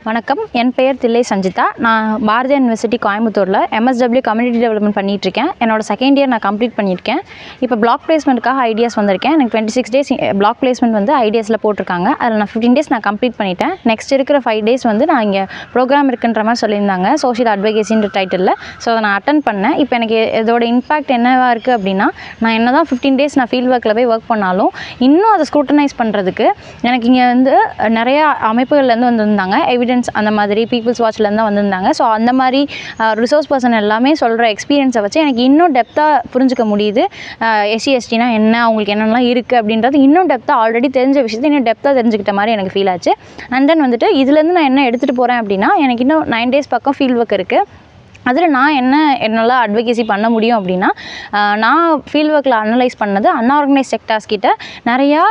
வணக்கம். என் பெயர் தில்லை சஞ்சிதா. நான் பாரதியார் யூனிவர்சிட்டி கோயம்புத்தூரில் MSW கம்யூனிட்டி டெவலப்மெண்ட் பண்ணிகிட்ருக்கேன். என்னோட செகண்ட் இயர் நான் கம்ப்ளீட் பண்ணியிருக்கேன். இப்போ பிளாக் பிளேஸ்மெண்ட்டுக்காக ஐடியாஸ் வந்திருக்கேன். எனக்கு 26 டேஸ் பிளாக் பிளேஸ்மெண்ட் வந்து ஐடியாஸில் போட்டிருக்காங்க. அதில் நான் 15 டேஸ் நான் கம்ப்ளீட் பண்ணிட்டேன். நெக்ஸ்ட் இருக்கிற 5 டேஸ் வந்து நான் இங்கே ப்ரோக்ராம் இருக்குன்ற மாதிரி சொல்லியிருந்தாங்க, சோஷியல் அட்வொகேசின்ற டைட்டிலில். ஸோ அதை நான் அட்டன் பண்ணேன். இப்போ எனக்கு இதோட இம்பாக்ட் என்னவாக இருக்குது அப்படின்னா, நான் என்ன தான் 15 டேஸ் நான் ஃபீல்ட் ஒர்க்கில் போய் ஒர்க் பண்ணாலும் இன்னும் அதை ஸ்க்ரூட்டனைஸ் பண்ணுறதுக்கு எனக்கு இங்கே வந்து நிறையா அமைப்புகள்லேருந்து வந்திருந்தாங்க. எவிடன்ஸ் அந்த மாதிரி பீப்புள்ஸ் வாட்ச்லேருந்து தான் வந்திருந்தாங்க. ஸோ அந்த மாதிரி ரிசோர்ஸ் பர்சன் எல்லாமே சொல்கிற எக்ஸ்பீரியன்ஸை வச்சு எனக்கு இன்னும் டெப்த்தாக புரிஞ்சுக்க முடியுது. SC/STனா என்ன, அவங்களுக்கு என்னென்னலாம் இருக்குது அப்படின்றது இன்னும் டெப்த்தாக ஆல்ரெடி தெரிஞ்ச விஷயத்தை இன்னும் டெப்த்தாக தெரிஞ்சுக்கிட்ட மாதிரி எனக்கு ஃபீல் ஆச்சு. அண்ட் தென் வந்துட்டு இதுலேருந்து நான் என்ன எடுத்துகிட்டு போகிறேன் அப்படின்னா, எனக்கு இன்னும் 9 டேஸ் பக்கம் ஃபீல்ட் ஒர்க் இருக்குது. அதில் நான் என்னால் அட்வொகேசி பண்ண முடியும் அப்படின்னா, நான் ஃபீல்ட் ஒர்க்கில் அனலைஸ் பண்ணது அன்ஆர்கனைஸ் செக்டார்ஸ் கிட்ட நிறையா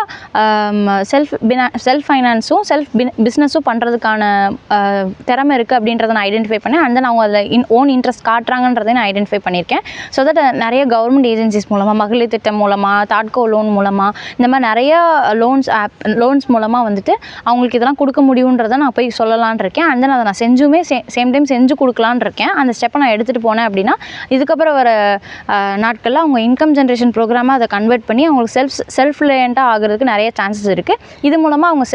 செல்ஃப் ஃபைனான்ஸும் பிஸ்னஸும் பண்ணுறதுக்கான திறமை இருக்குது அப்படின்றத நான் ஐடென்டிஃபை பண்ணேன். அண்ட் தென் அவங்க அதில் ஓன் இன்ட்ரெஸ்ட் காட்டுறாங்கன்றதை நான் ஐடென்டிஃபை பண்ணியிருக்கேன். ஸோ தட் நிறைய கவர்மெண்ட் ஏஜென்சிஸ் மூலமாக, மகளிர் திட்டம் மூலமாக, தாட்கோ லோன் மூலமாக, இந்த மாதிரி நிறையா லோன்ஸ் மூலமாக வந்துட்டு அவங்களுக்கு இதெல்லாம் கொடுக்க முடியுன்றதை நான் போய் சொல்லலான் இருக்கேன். அண்ட் தென் அதை நான் சேம் டைம் செஞ்சு கொடுக்கலான் இருக்கேன். அந்த ஸ்டெப்பை நான் எடுத்துகிட்டு போனேன் அப்படின்னா, இதுக்கப்புறம் வர நாட்களில் அவங்க இன்கம் ஜென்ரேஷன் ப்ரோக்ராமாக அதை கன்வெர்ட் பண்ணி அவங்களுக்கு செல்ஃப் ரிலையண்ட்டாக ஆகிறதுக்கு நிறைய சான்சஸ் இருக்குது. இது மூலமாக அவங்க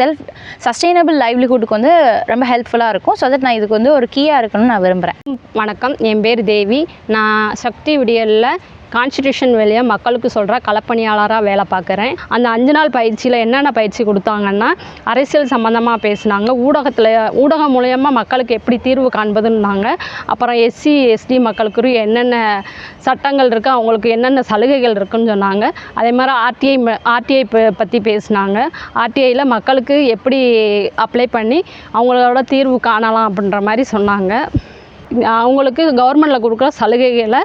சஸ்டைனபிள் லைவ்லிஹுட்டுக்கு வந்து ரொம்ப ஹெல்ப்ஃபுல்லாக இருக்கும். ஸோ தட் நான் இதுக்கு வந்து ஒரு கீயாக இருக்கணும்னு நான் விரும்புகிறேன். வணக்கம், என் பேர் தேவி. நான் சக்தி விடியலில் கான்ஸ்டிடியூஷன் வேலையை மக்களுக்கு சொல்கிற களப்பணியாளராக வேலை பார்க்குறேன். அந்த 5 நாள் பயிற்சியில் என்னென்ன பயிற்சி கொடுத்தாங்கன்னா, அரசியல் சம்மந்தமாக பேசினாங்க, ஊடகம் மூலயமா மக்களுக்கு எப்படி தீர்வு காண்பதுன்னாங்க. அப்புறம் SC/ST மக்களுக்கு என்னென்ன சட்டங்கள் இருக்குது, அவங்களுக்கு என்னென்ன சலுகைகள் இருக்குதுன்னு சொன்னாங்க. அதே மாதிரி RTI பற்றி பேசினாங்க. RTIயில் மக்களுக்கு எப்படி அப்ளை பண்ணி அவங்களோட தீர்வு காணலாம் அப்படின்ற மாதிரி சொன்னாங்க. அவங்களுக்கு கவர்மெண்ட்டில் கொடுக்குற சலுகைகளை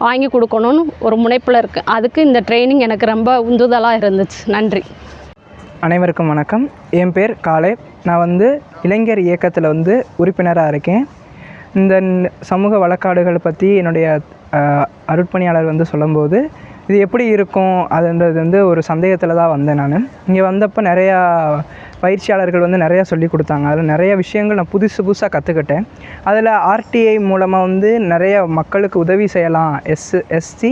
வாங்கி கொடுக்கணும்னு ஒரு முனைப்பில் இருக்குது. அதுக்கு இந்த ட்ரைனிங் எனக்கு ரொம்ப உந்துதலாக இருந்துச்சு. நன்றி. அனைவருக்கும் வணக்கம். என் பேர் காலே. நான் வந்து இளைஞர் இயக்கத்தில் வந்து உறுப்பினராக இருக்கேன். இந்த சமூக வழக்காடுகளை பற்றி என்னுடைய அருட்பணியாளர் வந்து சொல்லும்போது இது எப்படி இருக்கும் அதுன்றது வந்து ஒரு சந்தேகத்தில் தான் வந்தேன். நான் இங்கே வந்தப்போ நிறையா பயிற்சியாளர்கள் வந்து நிறையா சொல்லி கொடுத்தாங்க. அதில் நிறைய விஷயங்கள் நான் புதுசாக கற்றுக்கிட்டேன். அதில் RTI மூலமாக வந்து நிறைய மக்களுக்கு உதவி செய்யலாம், SC/ST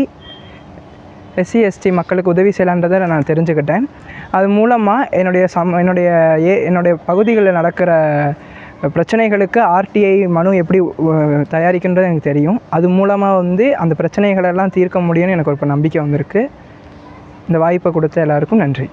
மக்களுக்கு உதவி செய்யலான்றதை நான் தெரிஞ்சுக்கிட்டேன். அது மூலமாக என்னுடைய பகுதிகளில் நடக்கிற பிரச்சனைகளுக்கு RTI மனு எப்படி தயாரிக்கின்றது எனக்கு தெரியும். அது மூலமாக வந்து அந்த பிரச்சனைகளெல்லாம் தீர்க்க முடியும்னு எனக்கு ஒரு நம்பிக்கை வந்திருக்கு. இந்த வாய்ப்பை கொடுத்த எல்லாருக்கும் நன்றி.